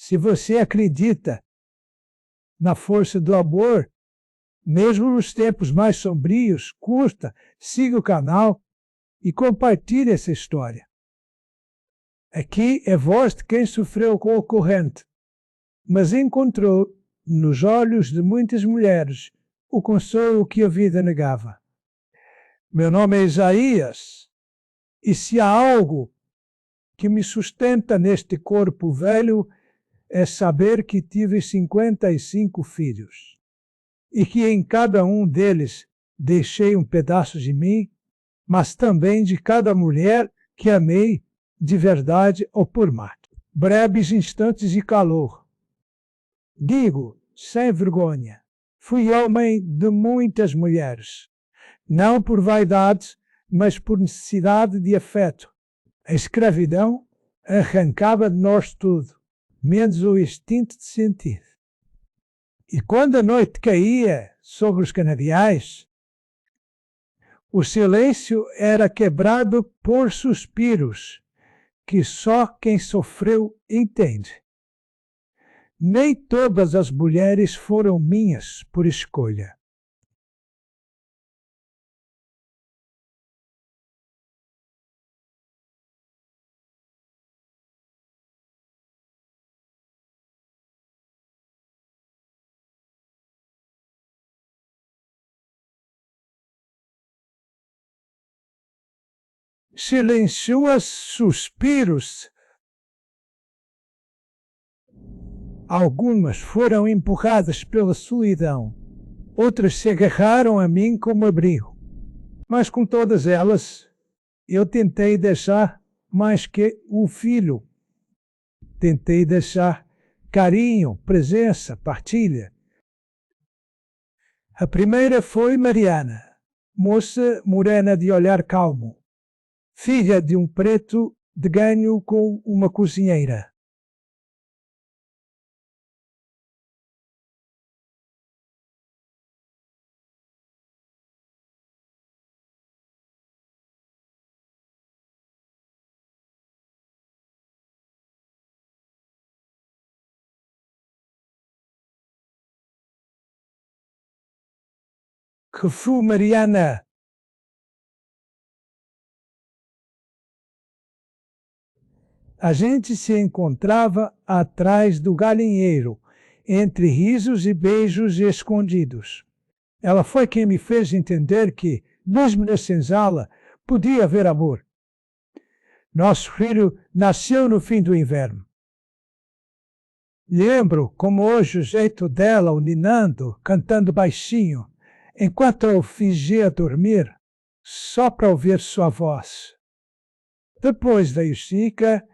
Se você acredita na força do amor, mesmo nos tempos mais sombrios, curta, siga o canal e compartilhe essa história. Aqui é voz de quem sofreu com a corrente, mas encontrou nos olhos de muitas mulheres o consolo que a vida negava. Meu nome é Isaías, e se há algo que me sustenta neste corpo velho, é saber que tive 55 filhos, e que em cada um deles deixei um pedaço de mim, mas também de cada mulher que amei de verdade ou por mar. Breves instantes de calor. Digo, sem vergonha, fui homem de muitas mulheres, não por vaidade, mas por necessidade de afeto. A escravidão arrancava de nós tudo, menos o instinto de sentir. E quando a noite caía sobre os canaviais, o silêncio era quebrado por suspiros que só quem sofreu entende. Nem todas as mulheres foram minhas por escolha. Silenciou suspiros. Algumas foram empurradas pela solidão, outras se agarraram a mim como abrigo. Mas com todas elas, eu tentei deixar mais que um filho. Tentei deixar carinho, presença, partilha. A primeira foi Mariana, moça morena de olhar calmo, filha de um preto de ganho com uma cozinheira. Que foi Mariana? A gente se encontrava atrás do galinheiro, entre risos e beijos escondidos. Ela foi quem me fez entender que, mesmo na senzala, podia haver amor. Nosso filho nasceu no fim do inverno. Lembro como hoje o jeito dela, uninando, cantando baixinho, enquanto eu fingia dormir, só para ouvir sua voz. Depois veio Chica,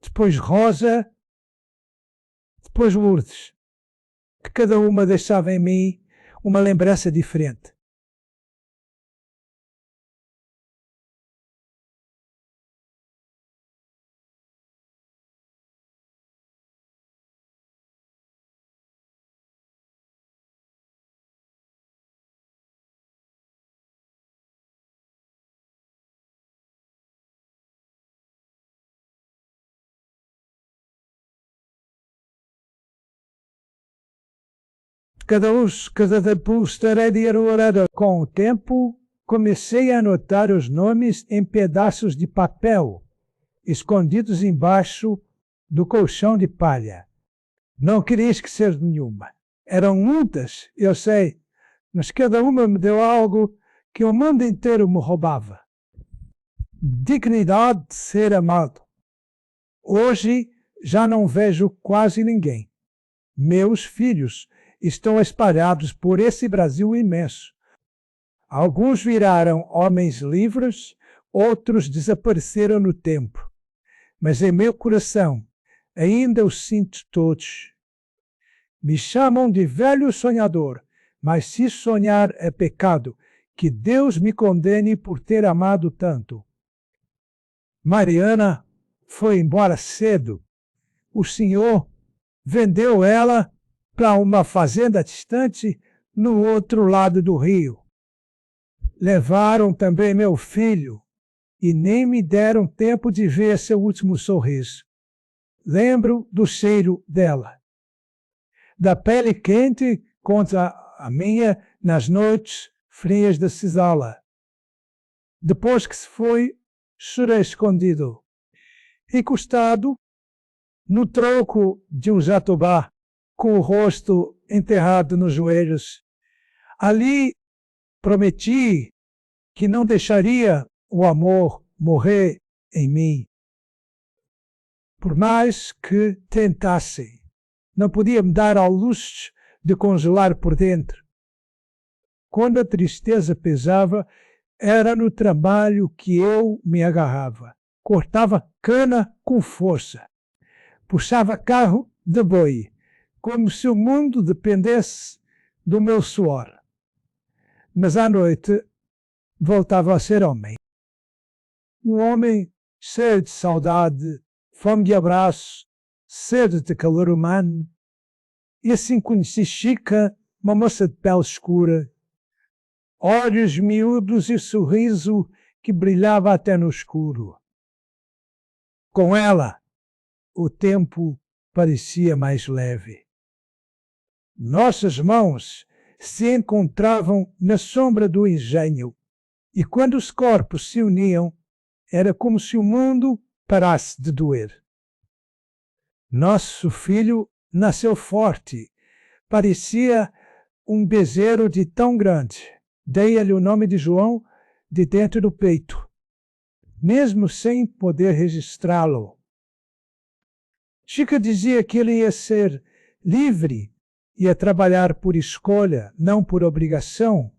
depois Rosa, depois Lourdes, que cada uma deixava em mim uma lembrança diferente. Cada pulseira era orada. Com o tempo, comecei a anotar os nomes em pedaços de papel, escondidos embaixo do colchão de palha. Não queria esquecer nenhuma. Eram muitas, eu sei, mas cada uma me deu algo que o mundo inteiro me roubava. Dignidade de ser amado. Hoje já não vejo quase ninguém. Meus filhos estão espalhados por esse Brasil imenso. Alguns viraram homens livres, outros desapareceram no tempo. Mas em meu coração ainda os sinto todos. Me chamam de velho sonhador, mas se sonhar é pecado, que Deus me condene por ter amado tanto. Mariana foi embora cedo. O senhor vendeu ela para uma fazenda distante no outro lado do rio. Levaram também meu filho e nem me deram tempo de ver seu último sorriso. lembro do cheiro dela, da pele quente contra a minha nas noites frias da senzala. Depois que se foi, chorei escondido, encostado no tronco de um jatobá, com o rosto enterrado nos joelhos. Ali prometi que não deixaria o amor morrer em mim. Por mais que tentasse, não podia me dar ao luxo de congelar por dentro. Quando a tristeza pesava, era no trabalho que eu me agarrava. Cortava cana com força. Puxava carro de boi, como se o mundo dependesse do meu suor. Mas à noite voltava a ser homem. Um homem cheio de saudade, fome de abraço, sede de calor humano. E assim conheci Chica, uma moça de pele escura, olhos miúdos e sorriso que brilhava até no escuro. Com ela, o tempo parecia mais leve. Nossas mãos se encontravam na sombra do engenho, e quando os corpos se uniam, era como se o mundo parasse de doer. Nosso filho nasceu forte, parecia um bezerro de tão grande. Dei-lhe o nome de João de dentro do peito, mesmo sem poder registrá-lo. Chica dizia que ele ia ser livre, ia trabalhar por escolha, não por obrigação.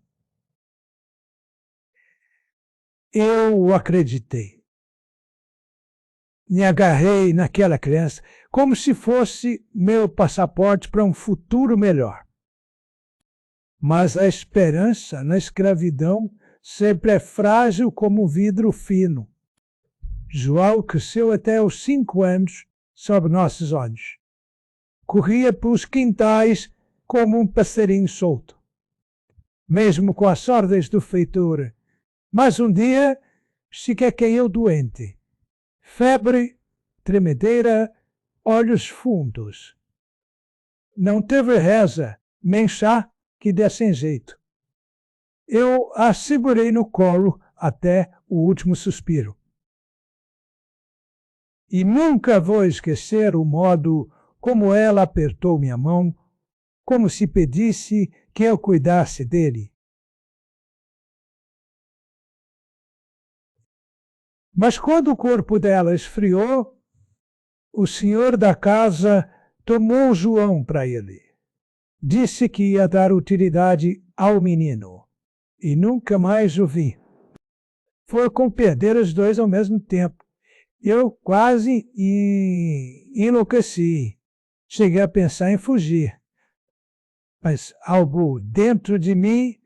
Eu acreditei. Me agarrei naquela criança como se fosse meu passaporte para um futuro melhor. Mas a esperança na escravidão sempre é frágil como um vidro fino. João cresceu até os 5 anos sob nossos olhos. Corria pelos quintais como um passarinho solto, mesmo com as ordens do feitor. Mas um dia Chica caiu doente. Febre, tremedeira, olhos fundos. Não teve reza, nem chá que dessem jeito. Eu a segurei no colo até o último suspiro. E nunca vou esquecer o modo como ela apertou minha mão, como se pedisse que eu cuidasse dele. Mas quando o corpo dela esfriou, o senhor da casa tomou João para ele. Disse que ia dar utilidade ao menino, e nunca mais o vi. Foi como perder os dois ao mesmo tempo. Eu quase enlouqueci. Cheguei a pensar em fugir. Mas algo dentro de mim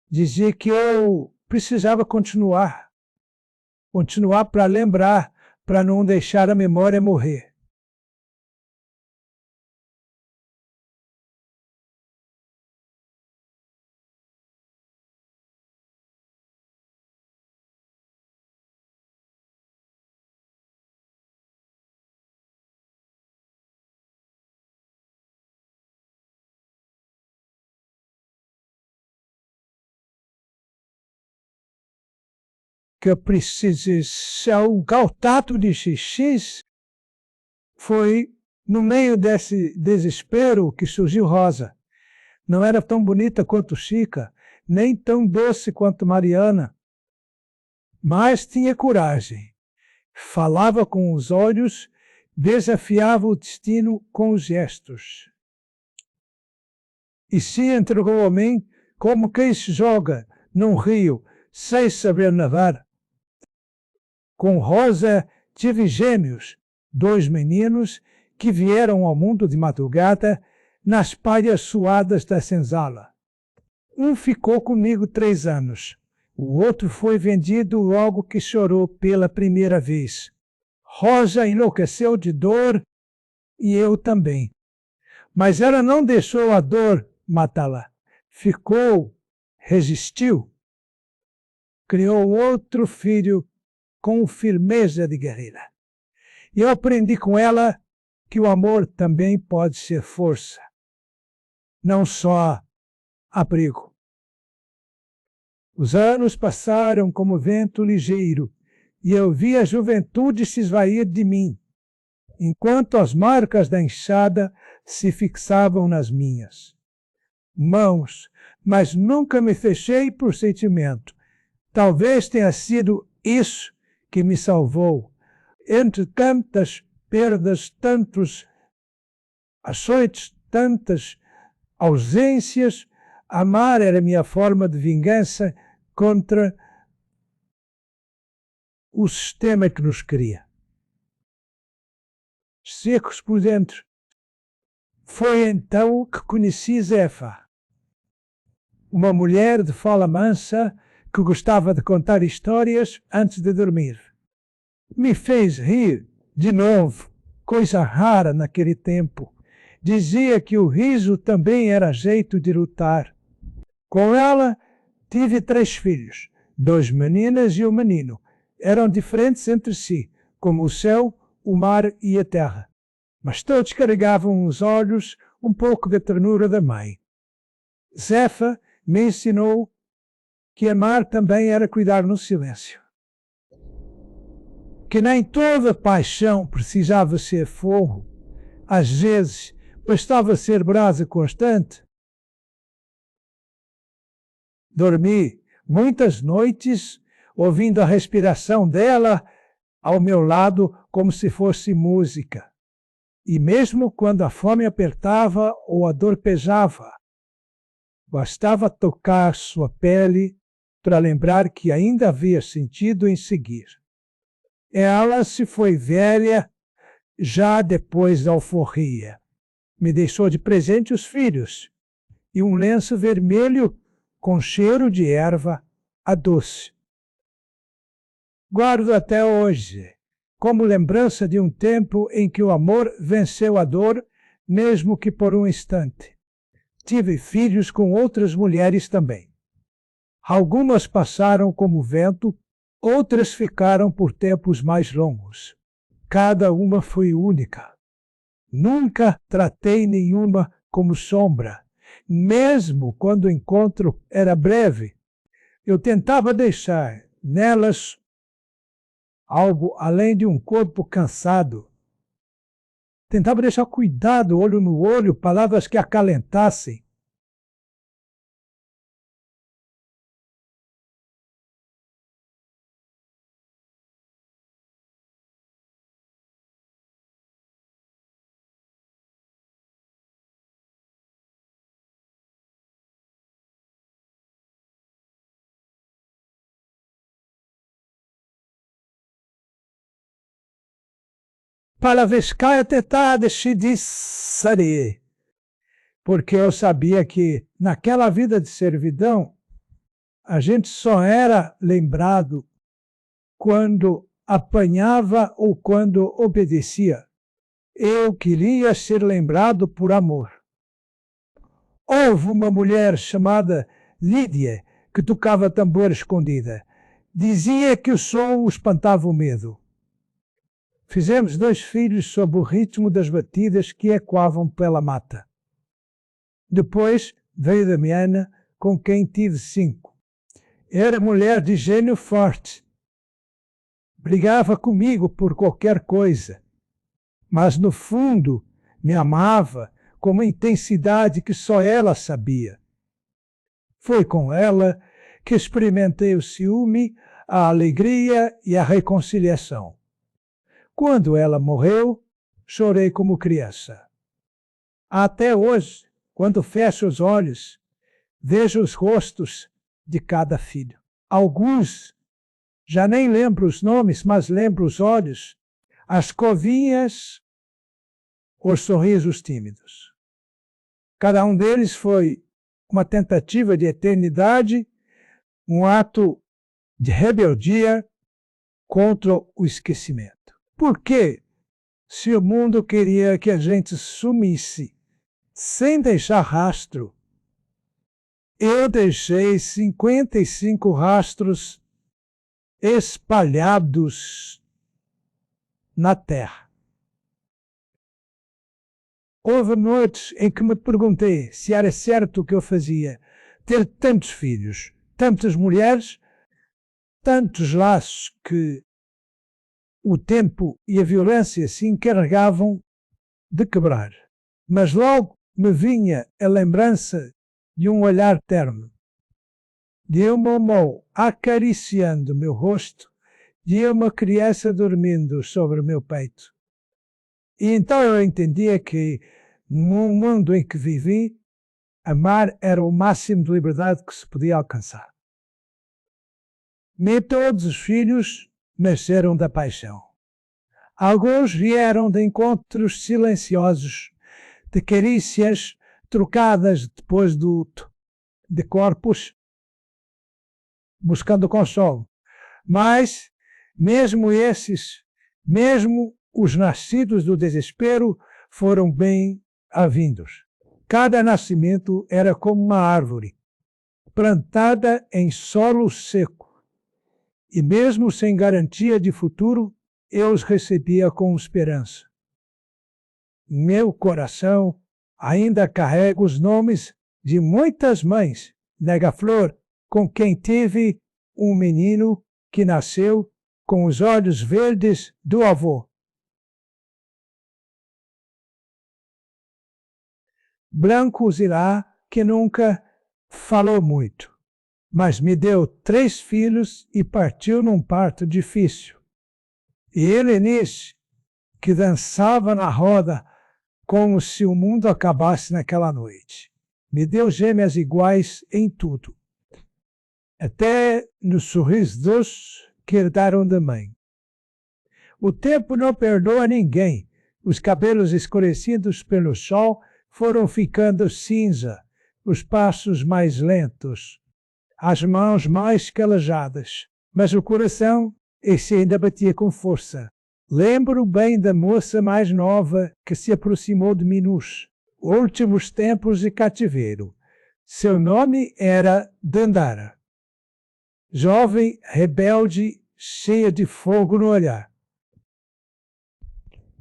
dizia que eu precisava continuar. Continuar para lembrar, para não deixar a memória morrer. Que a precisação, o tato de xixi foi no meio desse desespero que surgiu Rosa. Não era tão bonita quanto Chica, nem tão doce quanto Mariana, mas tinha coragem. Falava com os olhos, desafiava o destino com os gestos. E se entregou a mim como quem se joga num rio sem saber nadar. Com Rosa tive gêmeos, 2 meninos que vieram ao mundo de madrugada nas palhas suadas da senzala. Um ficou comigo 3 anos. O outro foi vendido logo que chorou pela primeira vez. Rosa enlouqueceu de dor e eu também. Mas ela não deixou a dor matá-la. Ficou, resistiu. Criou outro filho com firmeza de guerreira. Eu aprendi com ela que o amor também pode ser força, não só abrigo. Os anos passaram como vento ligeiro, e eu vi a juventude se esvair de mim, enquanto as marcas da enxada se fixavam nas minhas mãos, mas nunca me fechei por sentimento. Talvez tenha sido isso que me salvou. Entre tantas perdas, tantos açoites, tantas ausências, amar era minha forma de vingança contra o sistema que nos cria. Secos por dentro. Foi então que conheci Zefa, uma mulher de fala mansa que gostava de contar histórias antes de dormir. Me fez rir de novo, coisa rara naquele tempo. Dizia que o riso também era jeito de lutar. Com ela, tive 3 filhos, 2 meninas e um menino. Eram diferentes entre si, como o céu, o mar e a terra. Mas todos carregavam nos olhos um pouco da ternura da mãe. Zefa me ensinou que amar também era cuidar no silêncio. Que nem toda paixão precisava ser fogo. Às vezes, bastava ser brasa constante. Dormi muitas noites ouvindo a respiração dela ao meu lado como se fosse música. E mesmo quando a fome apertava ou a dor pesava, bastava tocar sua pele para lembrar que ainda havia sentido em seguir. Ela se foi velha já depois da alforria. Me deixou de presente os filhos e um lenço vermelho com cheiro de erva doce. Guardo até hoje, como lembrança de um tempo em que o amor venceu a dor, mesmo que por um instante. Tive filhos com outras mulheres também. Algumas passaram como vento, outras ficaram por tempos mais longos. Cada uma foi única. Nunca tratei nenhuma como sombra, mesmo quando o encontro era breve. Eu tentava deixar nelas algo além de um corpo cansado. Tentava deixar cuidado, olho no olho, palavras que acalentassem. Palavescaya tentar decidissare, porque eu sabia que naquela vida de servidão a gente só era lembrado quando apanhava ou quando obedecia. Eu queria ser lembrado por amor. Houve uma mulher chamada Lídia que tocava tambor escondida. Dizia que o som espantava o medo. Fizemos 2 filhos sob o ritmo das batidas que ecoavam pela mata. Depois veio Damiana, com quem tive 5. Era mulher de gênio forte. Brigava comigo por qualquer coisa, mas no fundo me amava com uma intensidade que só ela sabia. Foi com ela que experimentei o ciúme, a alegria e a reconciliação. Quando ela morreu, chorei como criança. Até hoje, quando fecho os olhos, vejo os rostos de cada filho. Alguns, já nem lembro os nomes, mas lembro os olhos, as covinhas, os sorrisos tímidos. Cada um deles foi uma tentativa de eternidade, um ato de rebeldia contra o esquecimento. Por que, se o mundo queria que a gente sumisse sem deixar rastro, eu deixei 55 rastros espalhados na terra? Houve noites em que me perguntei se era certo o que eu fazia. Ter tantos filhos, tantas mulheres, tantos laços que o tempo e a violência se encarregavam de quebrar. Mas logo me vinha a lembrança de um olhar terno, de uma mão acariciando meu rosto, de uma criança dormindo sobre o meu peito. E então eu entendia que, no mundo em que vivi, amar era o máximo de liberdade que se podia alcançar. Nem todos os filhos nasceram da paixão. Alguns vieram de encontros silenciosos, de carícias trocadas depois do luto, de corpos buscando consolo. Mas, mesmo esses, mesmo os nascidos do desespero, foram bem-vindos. Cada nascimento era como uma árvore, plantada em solo seco. E mesmo sem garantia de futuro, eu os recebia com esperança. Meu coração ainda carrega os nomes de muitas mães, nega-flor, com quem tive um menino que nasceu com os olhos verdes do avô. Branco Zilá, que nunca falou muito, mas me deu 3 filhos e partiu num parto difícil. E Helenice, que dançava na roda como se o mundo acabasse naquela noite. Me deu gêmeas iguais em tudo, até no sorriso doce que herdaram da mãe. O tempo não perdoa ninguém. Os cabelos escurecidos pelo sol foram ficando cinza, os passos mais lentos, as mãos mais calejadas, mas o coração, esse ainda batia com força. Lembro bem da moça mais nova que se aproximou de Minus, últimos tempos de cativeiro. Seu nome era Dandara. Jovem, rebelde, cheia de fogo no olhar.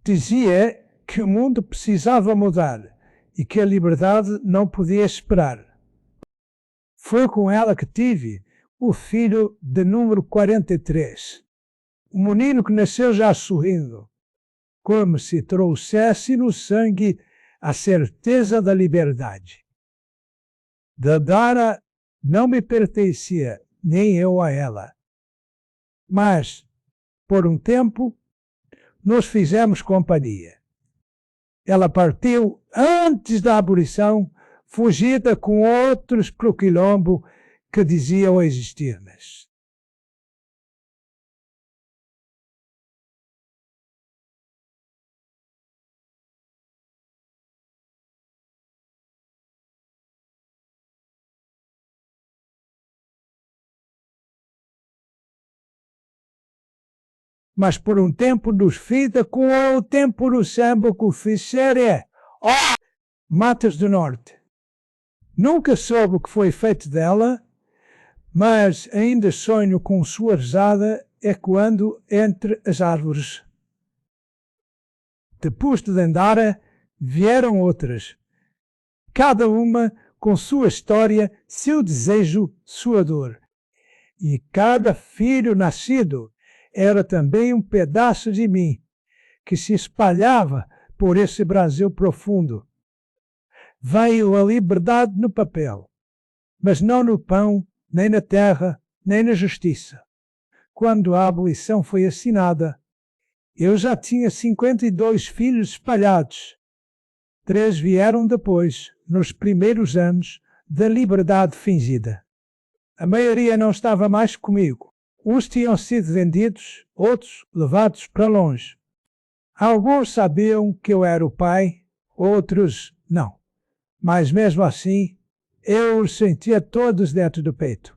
Dizia que o mundo precisava mudar e que a liberdade não podia esperar. Foi com ela que tive o filho de número 43. Um menino que nasceu já sorrindo, como se trouxesse no sangue a certeza da liberdade. Dandara não me pertencia, nem eu a ela. Mas, por um tempo, nos fizemos companhia. Ela partiu antes da abolição, fugida com outros para o quilombo que diziam existir-nos. Mas por um tempo nos fida com o tempo no samba que o fizer é Matas do Norte. Nunca soube o que foi feito dela, mas ainda sonho com sua risada ecoando entre as árvores. Depois de Dandara vieram outras, cada uma com sua história, seu desejo, sua dor. E cada filho nascido era também um pedaço de mim, que se espalhava por esse Brasil profundo. Veio a liberdade no papel, mas não no pão, nem na terra, nem na justiça. Quando a abolição foi assinada, eu já tinha 52 filhos espalhados. 3 vieram depois, nos primeiros anos da liberdade fingida. A maioria não estava mais comigo. Uns tinham sido vendidos, outros levados para longe. Alguns sabiam que eu era o pai, outros não. Mas mesmo assim, eu os sentia todos dentro do peito.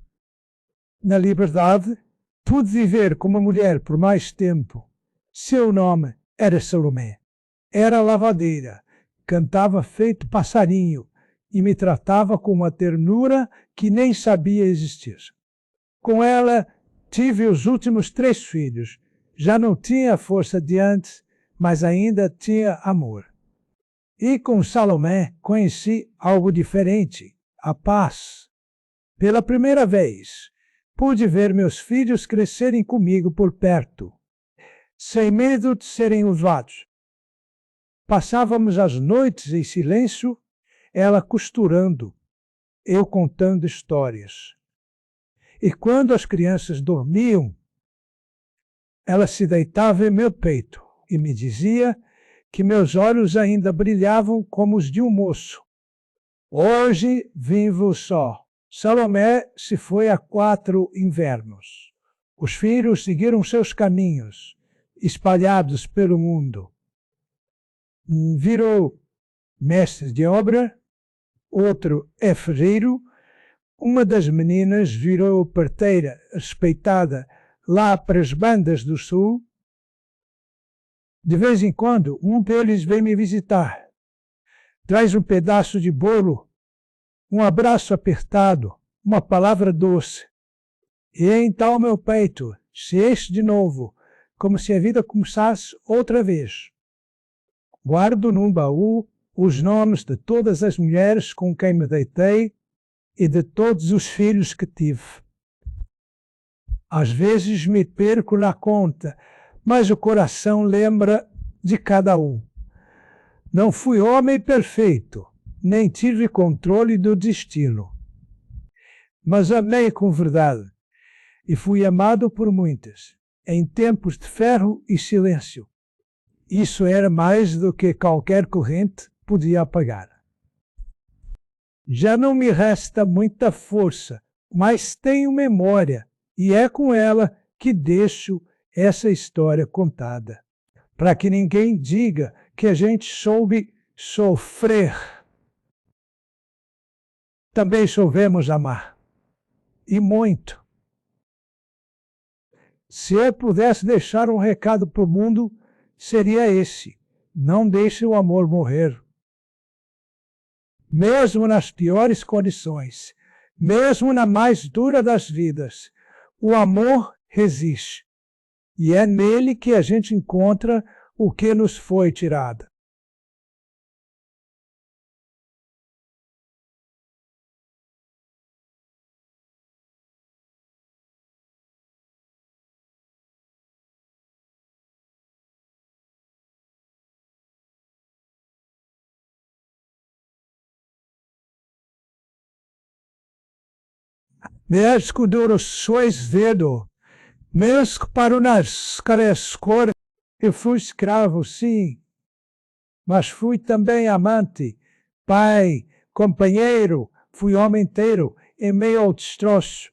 Na liberdade, pude viver com uma mulher por mais tempo. Seu nome era Salomé. Era lavadeira, cantava feito passarinho e me tratava com uma ternura que nem sabia existir. Com ela, tive os últimos 3 filhos. Já não tinha a força de antes, mas ainda tinha amor. E com Salomé conheci algo diferente, a paz. Pela primeira vez, pude ver meus filhos crescerem comigo por perto, sem medo de serem usados. Passávamos as noites em silêncio, ela costurando, eu contando histórias. E quando as crianças dormiam, ela se deitava em meu peito e me dizia que meus olhos ainda brilhavam como os de um moço. Hoje vivo só. Salomé se foi há 4 invernos. Os filhos seguiram seus caminhos, espalhados pelo mundo. Virou mestre de obra, outro é ferreiro, uma das meninas virou parteira respeitada lá para as bandas do sul. De vez em quando, um deles vem me visitar. Traz um pedaço de bolo, um abraço apertado, uma palavra doce. E então meu peito se enche de novo, como se a vida começasse outra vez. Guardo num baú os nomes de todas as mulheres com quem me deitei e de todos os filhos que tive. Às vezes me perco na conta, mas o coração lembra de cada um. Não fui homem perfeito, nem tive controle do destino. Mas amei com verdade e fui amado por muitas, em tempos de ferro e silêncio. Isso era mais do que qualquer corrente podia apagar. Já não me resta muita força, mas tenho memória, e é com ela que deixo essa história contada, para que ninguém diga que a gente soube sofrer. Também soubemos amar, e muito. Se eu pudesse deixar um recado para o mundo, seria esse: não deixe o amor morrer. Mesmo nas piores condições, mesmo na mais dura das vidas, o amor resiste. E é nele que a gente encontra o que nos foi tirado. Mesmo duro sois dedo, mesmo para nas carescor, eu fui escravo, sim, mas fui também amante, pai, companheiro, fui homem inteiro, em meio ao destroço.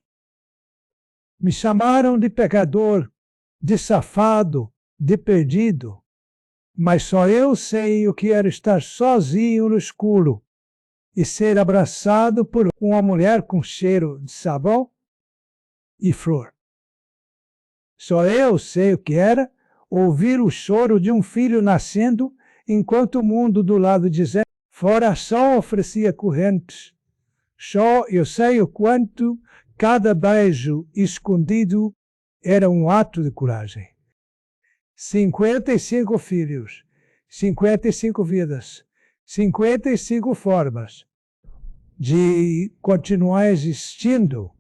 Me chamaram de pecador, de safado, de perdido, mas só eu sei o que era estar sozinho no escuro e ser abraçado por uma mulher com cheiro de sabão e flor. Só eu sei o que era ouvir o choro de um filho nascendo, enquanto o mundo do lado de Zé fora só oferecia correntes. Só eu sei o quanto cada beijo escondido era um ato de coragem. 55 filhos, 55 vidas, 55 formas de continuar existindo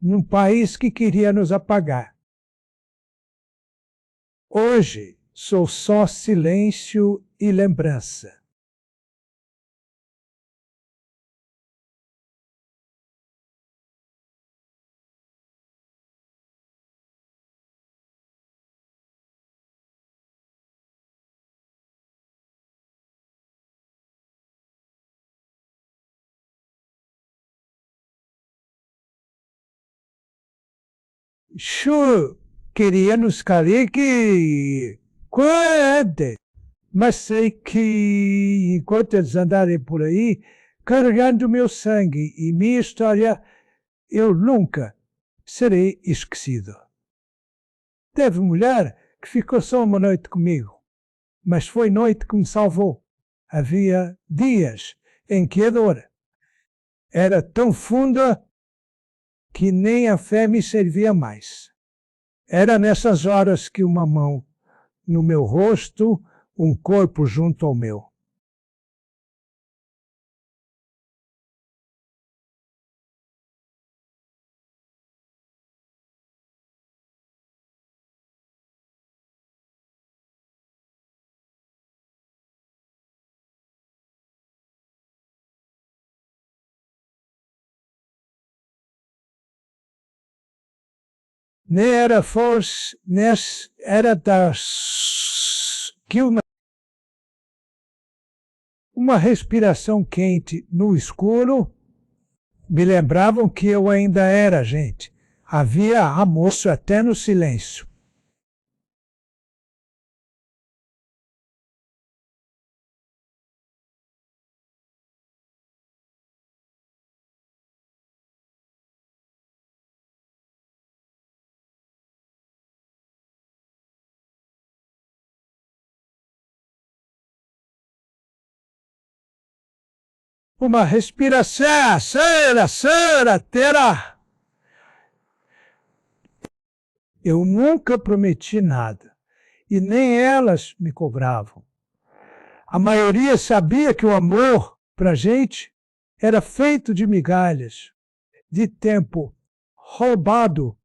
num país que queria nos apagar. Hoje sou só silêncio e lembrança. Sure, queria nos cair que coerente, mas sei que enquanto eles andarem por aí carregando meu sangue e minha história, eu nunca serei esquecido. Teve mulher que ficou só uma noite comigo, mas foi noite que me salvou. Havia dias em que a dor era tão funda que nem a fé me servia mais. Era nessas horas que uma mão no meu rosto, um corpo junto ao meu. nem era força, era das que uma respiração quente no escuro me lembravam que eu ainda era gente. Havia almoço até no silêncio. Uma respiração, terá. Eu nunca prometi nada, e nem elas me cobravam. A maioria sabia que o amor, pra gente, era feito de migalhas, de tempo roubado,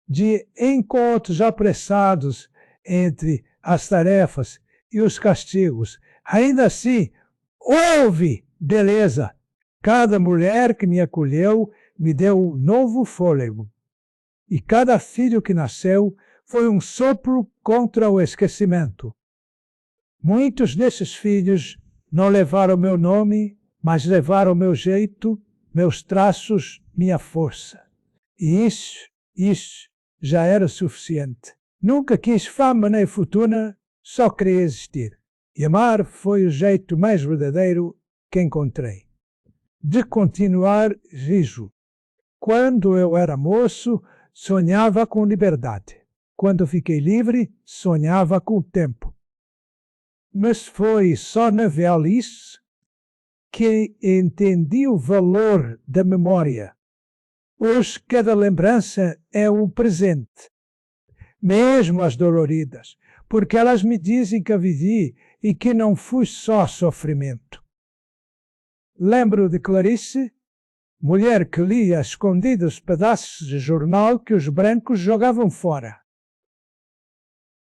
de encontros apressados entre as tarefas e os castigos. Ainda assim, houve beleza. Cada mulher que me acolheu me deu um novo fôlego. E cada filho que nasceu foi um sopro contra o esquecimento. Muitos desses filhos não levaram meu nome, mas levaram meu jeito, meus traços, minha força. E isso já era suficiente. Nunca quis fama nem fortuna, só queria existir. E amar foi o jeito mais verdadeiro que encontrei. De continuar rijo. Quando eu era moço, sonhava com liberdade. Quando fiquei livre, sonhava com o tempo. Mas foi só na velhice que entendi o valor da memória. Hoje cada lembrança é um presente, mesmo as doloridas, porque elas me dizem que a vivi e que não fui só sofrimento. Lembro de Clarice, mulher que lia escondidos pedaços de jornal que os brancos jogavam fora.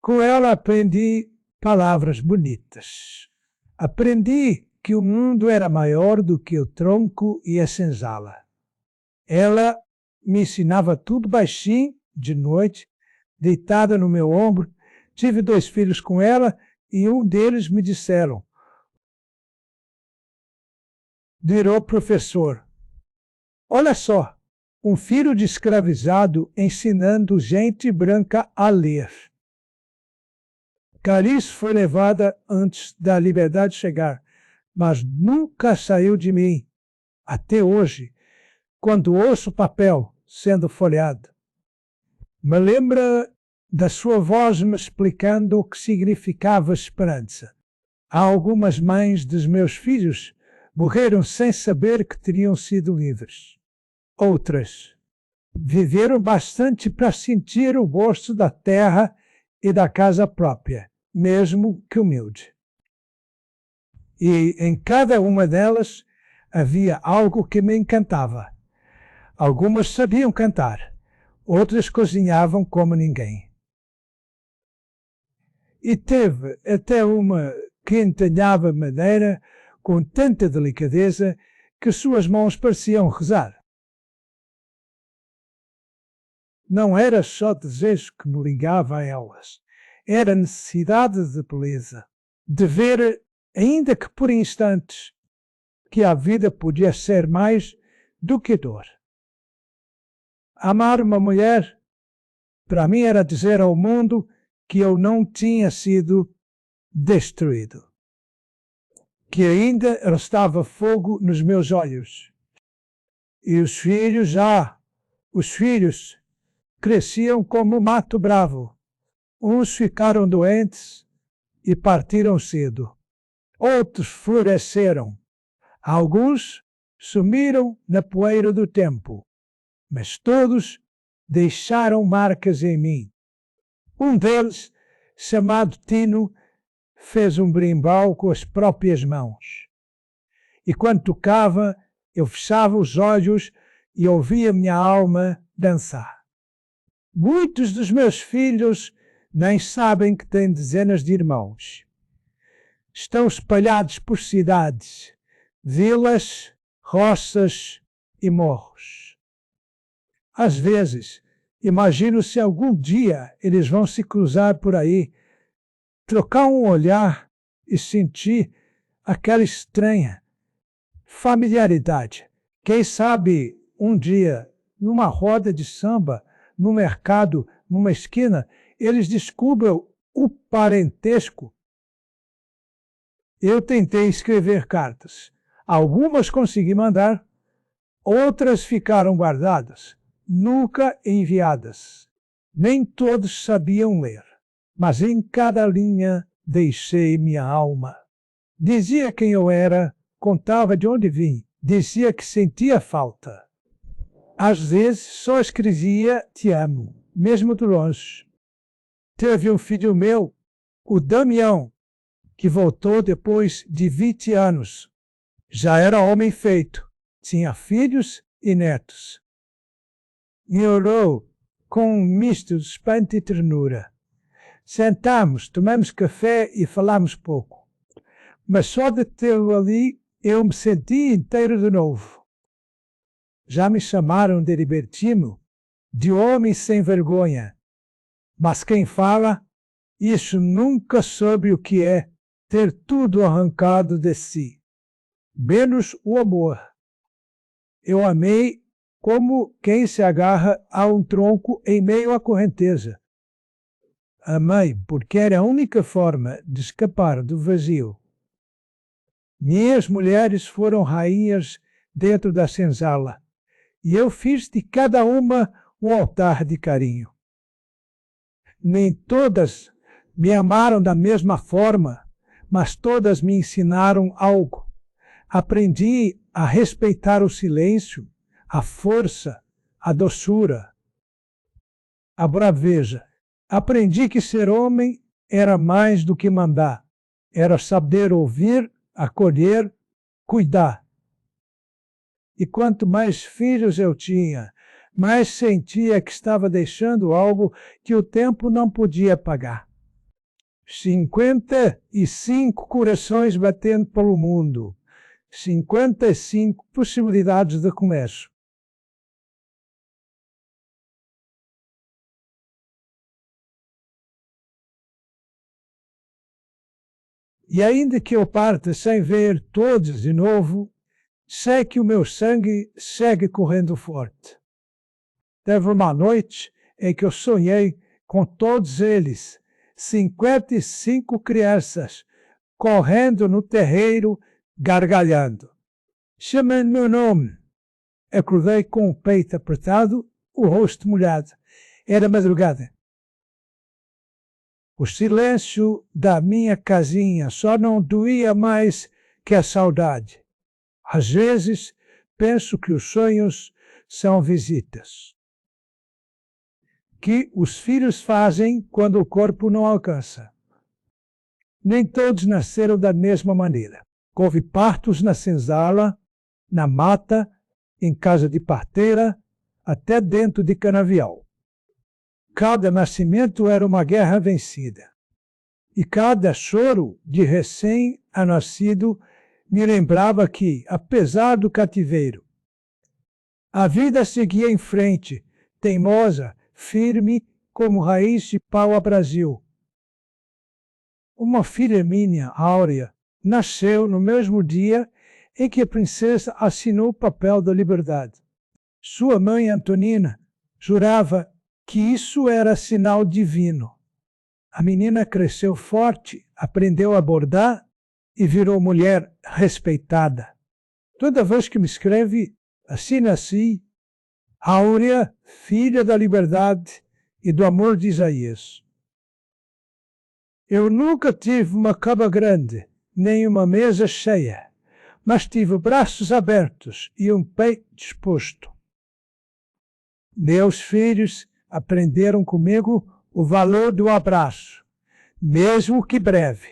Com ela aprendi palavras bonitas. Aprendi que o mundo era maior do que o tronco e a senzala. Ela me ensinava tudo baixinho, de noite, deitada no meu ombro. Tive 2 filhos com ela e um deles me disseram: virou professor. Olha só, um filho de escravizado ensinando gente branca a ler. Clarice foi levada antes da liberdade chegar, mas nunca saiu de mim, até hoje, quando ouço o papel sendo folheado. Me lembra da sua voz me explicando o que significava esperança. Há algumas mães dos meus filhos morreram sem saber que teriam sido livres. Outras viveram bastante para sentir o gosto da terra e da casa própria, mesmo que humilde. E em cada uma delas havia algo que me encantava. Algumas sabiam cantar, outras cozinhavam como ninguém. E teve até uma que entalhava madeira com tanta delicadeza que suas mãos pareciam rezar. Não era só desejo que me ligava a elas, era necessidade de beleza, de ver, ainda que por instantes, que a vida podia ser mais do que dor. Amar uma mulher, para mim, era dizer ao mundo que eu não tinha sido destruído, que ainda restava fogo nos meus olhos. E os filhos cresciam como mato bravo. Uns ficaram doentes e partiram cedo. Outros floresceram. Alguns sumiram na poeira do tempo. Mas todos deixaram marcas em mim. Um deles, chamado Tino, fez um brimbau com as próprias mãos. E quando tocava, eu fechava os olhos e ouvia minha alma dançar. Muitos dos meus filhos nem sabem que têm dezenas de irmãos. Estão espalhados por cidades, vilas, roças e morros. Às vezes, Imagino se algum dia eles vão se cruzar por aí, trocar um olhar e sentir aquela estranha familiaridade. Quem sabe um dia, numa roda de samba, no mercado, numa esquina, eles descubram o parentesco. Eu tentei escrever cartas. Algumas consegui mandar, outras ficaram guardadas, nunca enviadas. Nem todos sabiam ler, mas em cada linha deixei minha alma. Dizia quem eu era, contava de onde vim, dizia que sentia falta. Às vezes só escrevia te amo, mesmo de longe. Teve um filho meu, o Damião, que voltou depois de 20 anos. Já era homem feito, tinha filhos e netos. Me olhou com um misto de espanto e ternura. Sentamos, tomamos café e falamos pouco. Mas só de tê-lo ali eu me senti inteiro de novo. Já me chamaram de libertino, de homem sem vergonha. Mas quem fala, isso nunca soube o que é ter tudo arrancado de si, menos o amor. Eu amei como quem se agarra a um tronco em meio à correnteza. Amei porque era a única forma de escapar do vazio. Minhas mulheres foram rainhas dentro da senzala, e eu fiz de cada uma um altar de carinho. Nem todas me amaram da mesma forma, mas todas me ensinaram algo. Aprendi a respeitar o silêncio, a força, a doçura, a braveza. Aprendi que ser homem era mais do que mandar, era saber ouvir, acolher, cuidar. E quanto mais filhos eu tinha, mais sentia que estava deixando algo que o tempo não podia pagar. 55 corações batendo pelo mundo, 55 possibilidades de comércio. E ainda que eu parta sem ver todos de novo, sei que o meu sangue segue correndo forte. Teve uma noite em que eu sonhei com todos eles, 55 crianças, correndo no terreiro, gargalhando. Chamando meu nome. Acordei com o peito apertado, o rosto molhado. Era madrugada. O silêncio da minha casinha só não doía mais que a saudade. Às vezes, penso que os sonhos são visitas que os filhos fazem quando o corpo não alcança. Nem todos nasceram da mesma maneira. Houve partos na senzala, na mata, em casa de parteira, até dentro de canavial. Cada nascimento era uma guerra vencida. E cada choro de recém-nascido me lembrava que, apesar do cativeiro, a vida seguia em frente, teimosa, firme como raiz de pau-brasil. Uma filha minha, Áurea, nasceu no mesmo dia em que a princesa assinou o papel da liberdade. Sua mãe, Antonina, jurava que isso era sinal divino. A menina cresceu forte, aprendeu a bordar e virou mulher respeitada. Toda vez que me escreve, assim nasci, Áurea, filha da liberdade e do amor de Isaías. Eu nunca tive uma cama grande, nem uma mesa cheia, mas tive braços abertos e um peito disposto. Meus filhos aprenderam comigo o valor do abraço, mesmo que breve.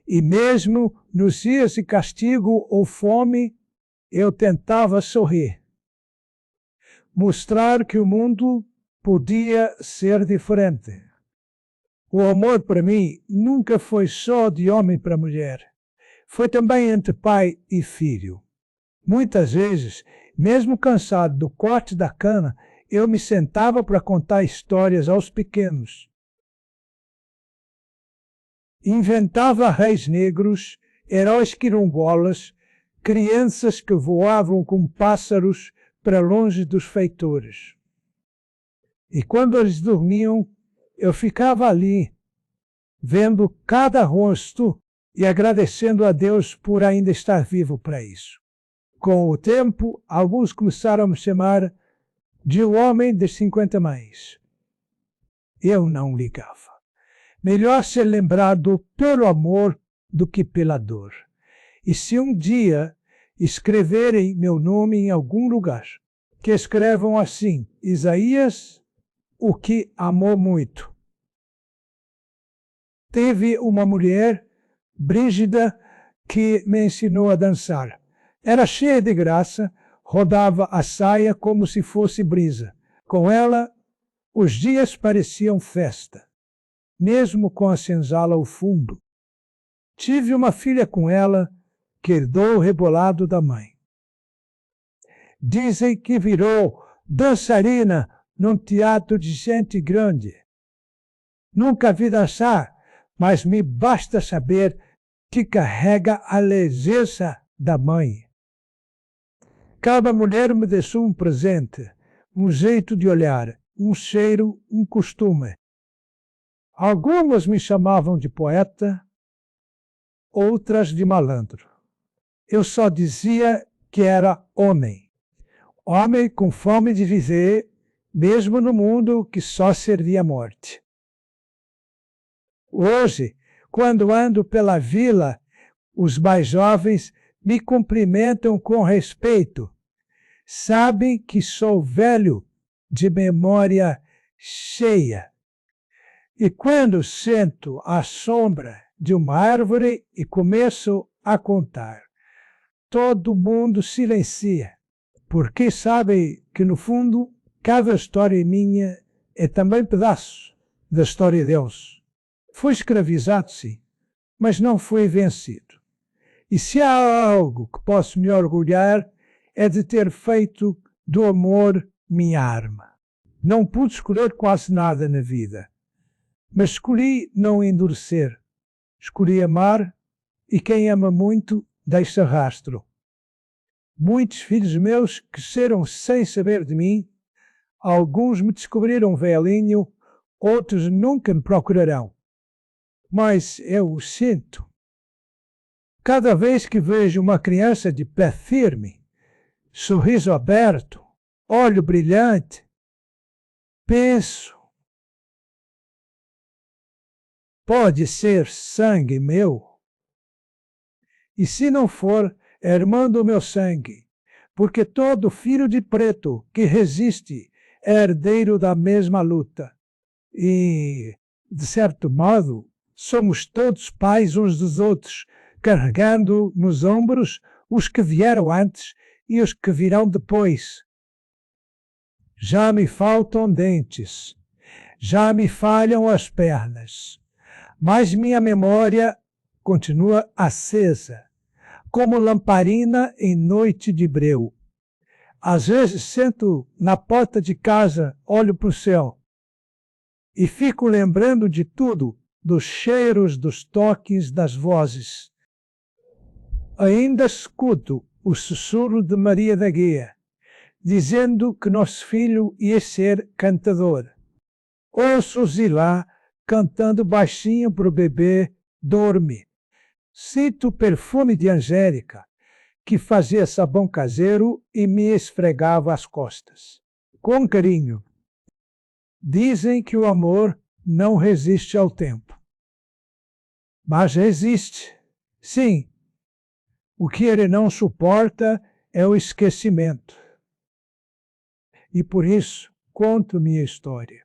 E mesmo nos dias de castigo ou fome, eu tentava sorrir. Mostrar que o mundo podia ser diferente. O amor para mim nunca foi só de homem para mulher. Foi também entre pai e filho. Muitas vezes, mesmo cansado do corte da cana, eu me sentava para contar histórias aos pequenos. Inventava reis negros, heróis quilombolas, crianças que voavam com pássaros para longe dos feitores. E quando eles dormiam, eu ficava ali, vendo cada rosto e agradecendo a Deus por ainda estar vivo para isso. Com o tempo, alguns começaram a me chamar de o homem das 50 mães. Eu não ligava. Melhor ser lembrado pelo amor do que pela dor. E se um dia escreverem meu nome em algum lugar, que escrevam assim: Isaías, o que amou muito. Teve uma mulher, Brígida, que me ensinou a dançar. Era cheia de graça, rodava a saia como se fosse brisa. Com ela, os dias pareciam festa, mesmo com a senzala ao fundo. Tive uma filha com ela, que herdou o rebolado da mãe. Dizem que virou dançarina num teatro de gente grande. Nunca vi dançar, mas me basta saber que carrega a leveza da mãe. Cada mulher me deixou um presente, um jeito de olhar, um cheiro, um costume. Algumas me chamavam de poeta, outras de malandro. Eu só dizia que era homem. Homem com fome de viver, mesmo no mundo que só servia a morte. Hoje, quando ando pela vila, os mais jovens me cumprimentam com respeito. Sabem que sou velho, de memória cheia. E quando sento à sombra de uma árvore e começo a contar, todo mundo silencia, porque sabe que, no fundo, cada história minha é também pedaço da história de Deus. Fui escravizado, sim, mas não fui vencido. E se há algo que posso me orgulhar, é de ter feito do amor minha arma. Não pude escolher quase nada na vida, mas escolhi não endurecer. Escolhi amar, e quem ama muito deixa rastro. Muitos filhos meus cresceram sem saber de mim, alguns me descobriram velhinho, outros nunca me procurarão. Mas eu o sinto. Cada vez que vejo uma criança de pé firme, sorriso aberto, olho brilhante, penso, pode ser sangue meu? E se não for, é irmã do meu sangue, porque todo filho de preto que resiste é herdeiro da mesma luta. E, de certo modo, somos todos pais uns dos outros, carregando nos ombros os que vieram antes e os que virão depois. Já me faltam dentes, já me falham as pernas, mas minha memória continua acesa, como lamparina em noite de breu. Às vezes sento na porta de casa, olho para o céu e fico lembrando de tudo, dos cheiros, dos toques, das vozes. Ainda escuto o sussurro de Maria da Guia, dizendo que nosso filho ia ser cantador. Ouço Zilá cantando baixinho para o bebê, dorme. Sinto o perfume de Angélica, que fazia sabão caseiro e me esfregava as costas. Com carinho. Dizem que o amor não resiste ao tempo. Mas resiste, sim. O que ele não suporta é o esquecimento. E por isso conto minha história,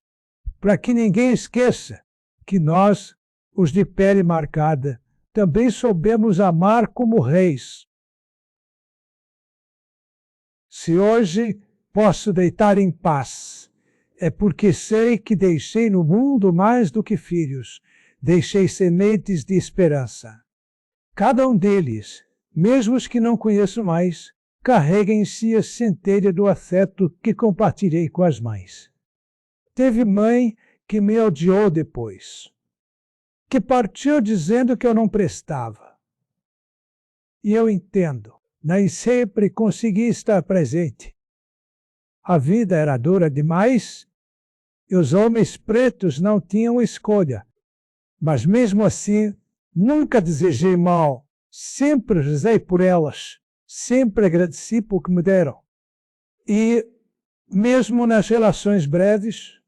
para que ninguém esqueça que nós, os de pele marcada, também soubemos amar como reis. Se hoje posso deitar em paz, é porque sei que deixei no mundo mais do que filhos, deixei sementes de esperança. Cada um deles, mesmo os que não conheço mais, carrega em si a centelha do afeto que compartilhei com as mães. Teve mãe que me odiou depois, que partiu dizendo que eu não prestava. E eu entendo, nem sempre consegui estar presente. A vida era dura demais e os homens pretos não tinham escolha. Mas mesmo assim, nunca desejei mal, sempre rezei por elas, sempre agradeci por que me deram. E, mesmo nas relações breves,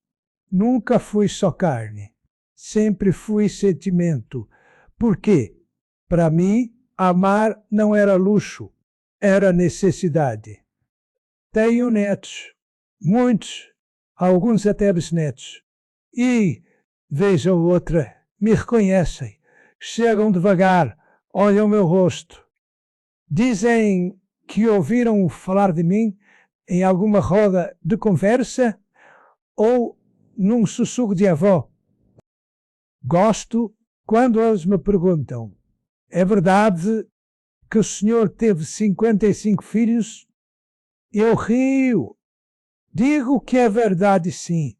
nunca fui só carne, sempre fui sentimento. Por quê? Para mim, amar não era luxo, era necessidade. Tenho netos, muitos, alguns até bisnetos. E, veja outra, me reconhecem, chegam devagar, olham o meu rosto. Dizem que ouviram falar de mim em alguma roda de conversa ou num sussurro de avó. Gosto quando eles me perguntam: é verdade que o senhor teve 55 filhos? Eu rio. Digo que é verdade, sim.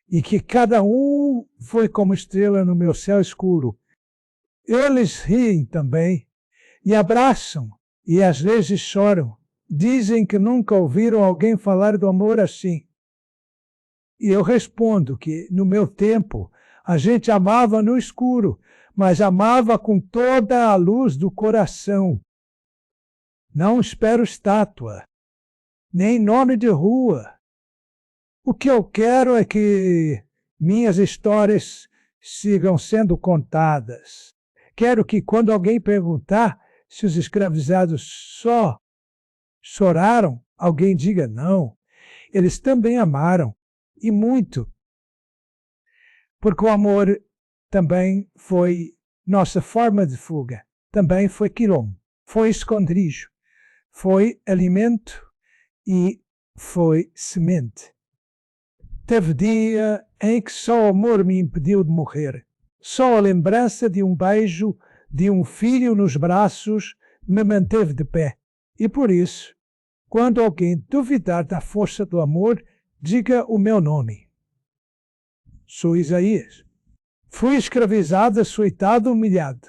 E que cada um foi como estrela no meu céu escuro. Eles riem também, e abraçam, e às vezes choram. Dizem que nunca ouviram alguém falar do amor assim. E eu respondo que, no meu tempo, a gente amava no escuro, mas amava com toda a luz do coração. Não espero estátua, nem nome de rua. O que eu quero é que minhas histórias sigam sendo contadas. Quero que, quando alguém perguntar se os escravizados só choraram, alguém diga não. Eles também amaram, e muito. Porque o amor também foi nossa forma de fuga, também foi quilombo, foi esconderijo, foi alimento e foi semente. Teve dia em que só o amor me impediu de morrer. Só a lembrança de um beijo, de um filho nos braços, me manteve de pé. E por isso, quando alguém duvidar da força do amor, diga o meu nome. Sou Isaías. Fui escravizado, açoitado, humilhado.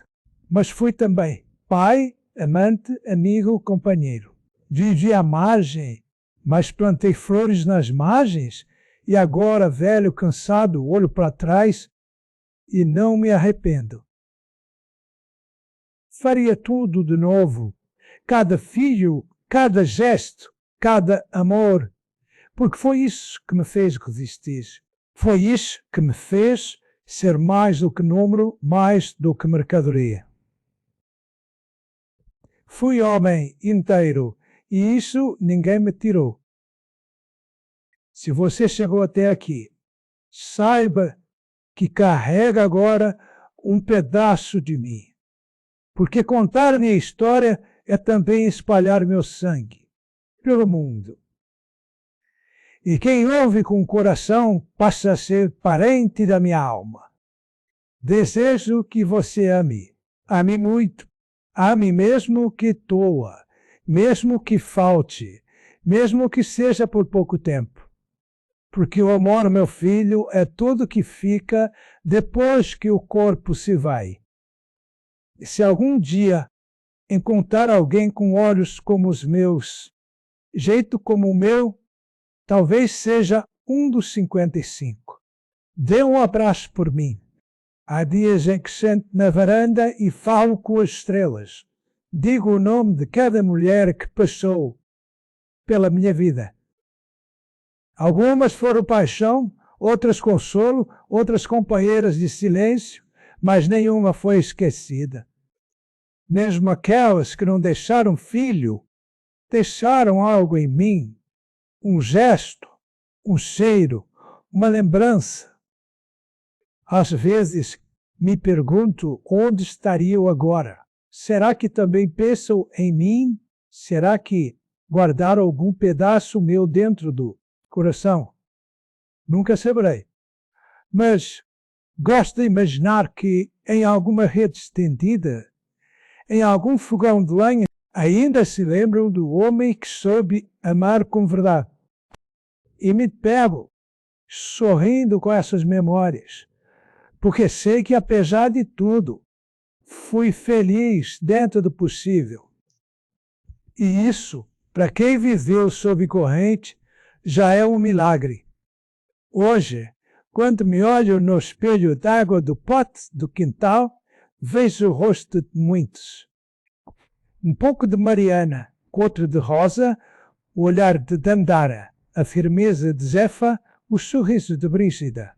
Mas fui também pai, amante, amigo, companheiro. Vivi à margem, mas plantei flores nas margens, e agora, velho, cansado, olho para trás e não me arrependo. Faria tudo de novo, cada filho, cada gesto, cada amor, porque foi isso que me fez resistir. Foi isso que me fez ser mais do que número, mais do que mercadoria. Fui homem inteiro e isso ninguém me tirou. Se você chegou até aqui, saiba que carrega agora um pedaço de mim. Porque contar minha história é também espalhar meu sangue pelo mundo. E quem ouve com o coração passa a ser parente da minha alma. Desejo que você ame. Ame muito. Ame mesmo que doa, mesmo que falte, mesmo que seja por pouco tempo. Porque o amor, meu filho, é tudo que fica depois que o corpo se vai. E se algum dia encontrar alguém com olhos como os meus, jeito como o meu, talvez seja um dos 55. Dê um abraço por mim. Há dias em que sento na varanda e falo com as estrelas. Digo o nome de cada mulher que passou pela minha vida. Algumas foram paixão, outras consolo, outras companheiras de silêncio, mas nenhuma foi esquecida. Mesmo aquelas que não deixaram filho, deixaram algo em mim, um gesto, um cheiro, uma lembrança. Às vezes me pergunto onde estariam agora. Será que também pensam em mim? Será que guardaram algum pedaço meu dentro do coração? Nunca saberei. Mas gosto de imaginar que em alguma rede estendida, em algum fogão de lenha, ainda se lembram do homem que soube amar com verdade. E me pego sorrindo com essas memórias, porque sei que, apesar de tudo, fui feliz dentro do possível. E isso, para quem viveu sob corrente, já é um milagre. Hoje, quando me olho no espelho d'água do pote do quintal, vejo o rosto de muitos. Um pouco de Mariana, outro de Rosa, o olhar de Dandara, a firmeza de Zefa, o sorriso de Brígida.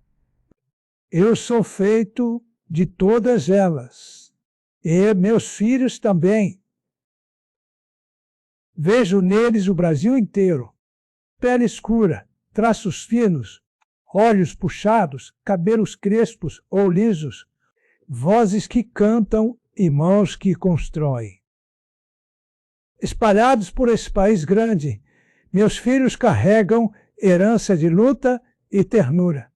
Eu sou feito de todas elas, e meus filhos também. Vejo neles o Brasil inteiro. Pele escura, traços finos, olhos puxados, cabelos crespos ou lisos, vozes que cantam e mãos que constroem. Espalhados por esse país grande, meus filhos carregam herança de luta e ternura.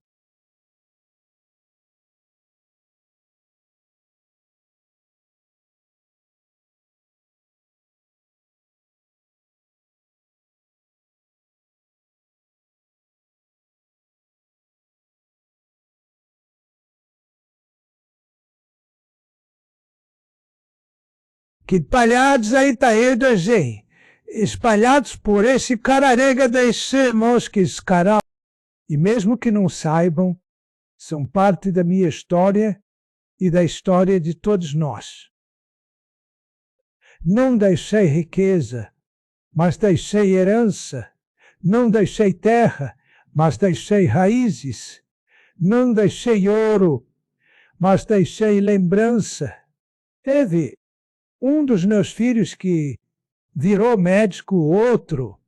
Que espalhados aí está eles aí, espalhados por esse cararega desse mosques caral. E mesmo que não saibam, são parte da minha história e da história de todos nós. Não deixei riqueza, mas deixei herança. Não deixei terra, mas deixei raízes. Não deixei ouro, mas deixei lembrança. Teve um dos meus filhos que virou médico, outro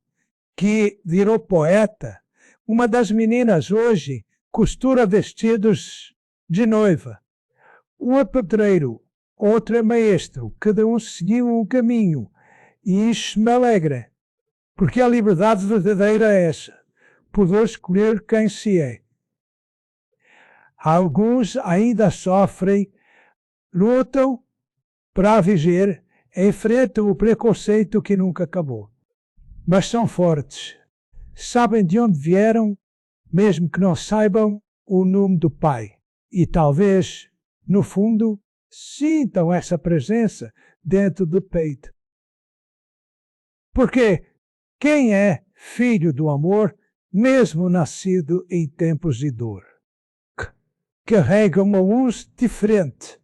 que virou poeta. Uma das meninas hoje costura vestidos de noiva. Um é pedreiro, outro é maestro. Cada um seguiu um caminho. E isso me alegra, porque a liberdade verdadeira é essa, poder escolher quem se é. Alguns ainda sofrem, lutam para viver, enfrentam o preconceito que nunca acabou. Mas são fortes, sabem de onde vieram, mesmo que não saibam o nome do pai. E talvez, no fundo, sintam essa presença dentro do peito. Porque quem é filho do amor, mesmo nascido em tempos de dor? Carrega uma luz diferente.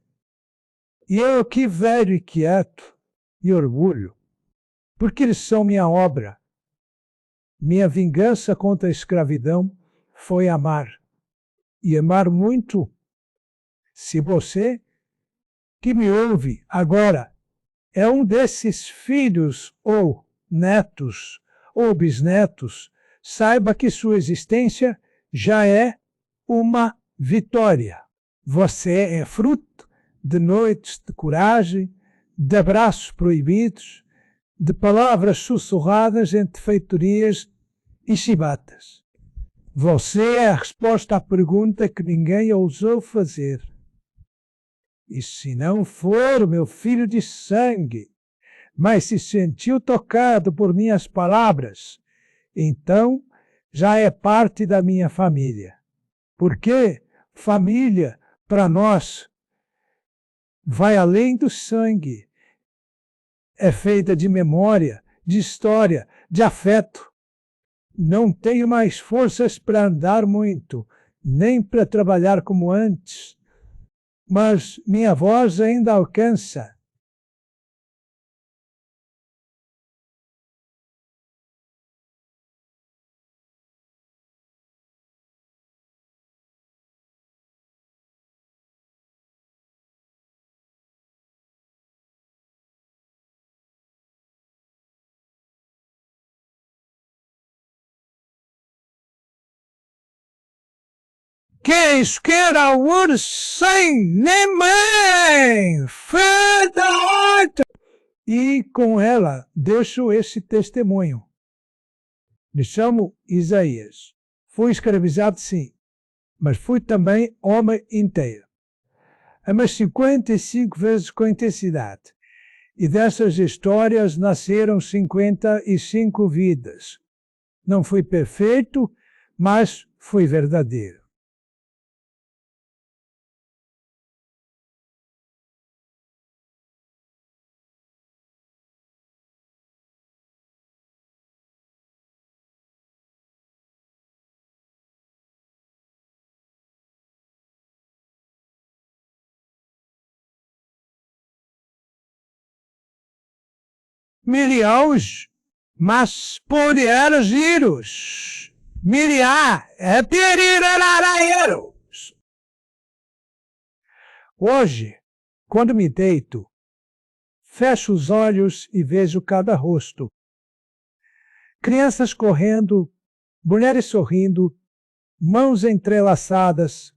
E eu aqui velho e quieto, e orgulho, porque eles são minha obra. Minha vingança contra a escravidão foi amar, e amar muito. Se você, que me ouve agora, é um desses filhos ou netos ou bisnetos, saiba que sua existência já é uma vitória. Você é fruto de noites de coragem, de abraços proibidos, de palavras sussurradas entre feitorias e chibatas. Você é a resposta à pergunta que ninguém ousou fazer. E se não for meu filho de sangue, mas se sentiu tocado por minhas palavras, então já é parte da minha família. Porque família, para nós, vai além do sangue. É feita de memória, de história, de afeto. Não tenho mais forças para andar muito, nem para trabalhar como antes, mas minha voz ainda alcança. Quem esquerda o sem nem feita. E com ela deixo esse testemunho. Me chamo Isaías. Fui escravizado, sim, mas fui também homem inteiro. Mas 55 vezes com intensidade. E dessas histórias nasceram 55 vidas. Não fui perfeito, mas fui verdadeiro. Milhões, mas poder giros. Miliar é perirararaieiros. Hoje, quando me deito, fecho os olhos e vejo cada rosto. Crianças correndo, mulheres sorrindo, mãos entrelaçadas.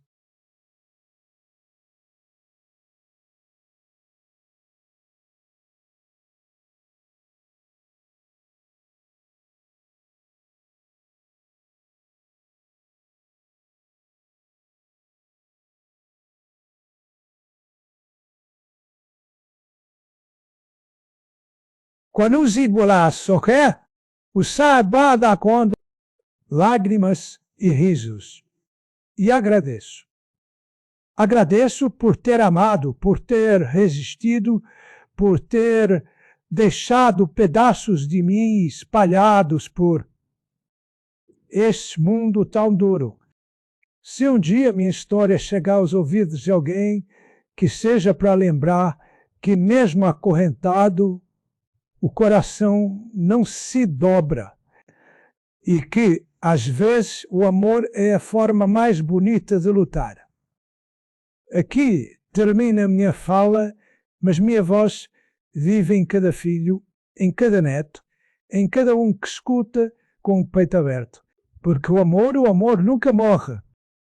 Quando os ídolas sorrir, o saiba da conta, lágrimas e risos. E agradeço. Agradeço por ter amado, por ter resistido, por ter deixado pedaços de mim espalhados por este mundo tão duro. Se um dia minha história chegar aos ouvidos de alguém, que seja para lembrar que mesmo acorrentado, o coração não se dobra e que, às vezes, o amor é a forma mais bonita de lutar. Aqui termina a minha fala, mas minha voz vive em cada filho, em cada neto, em cada um que escuta com o peito aberto. Porque o amor nunca morre.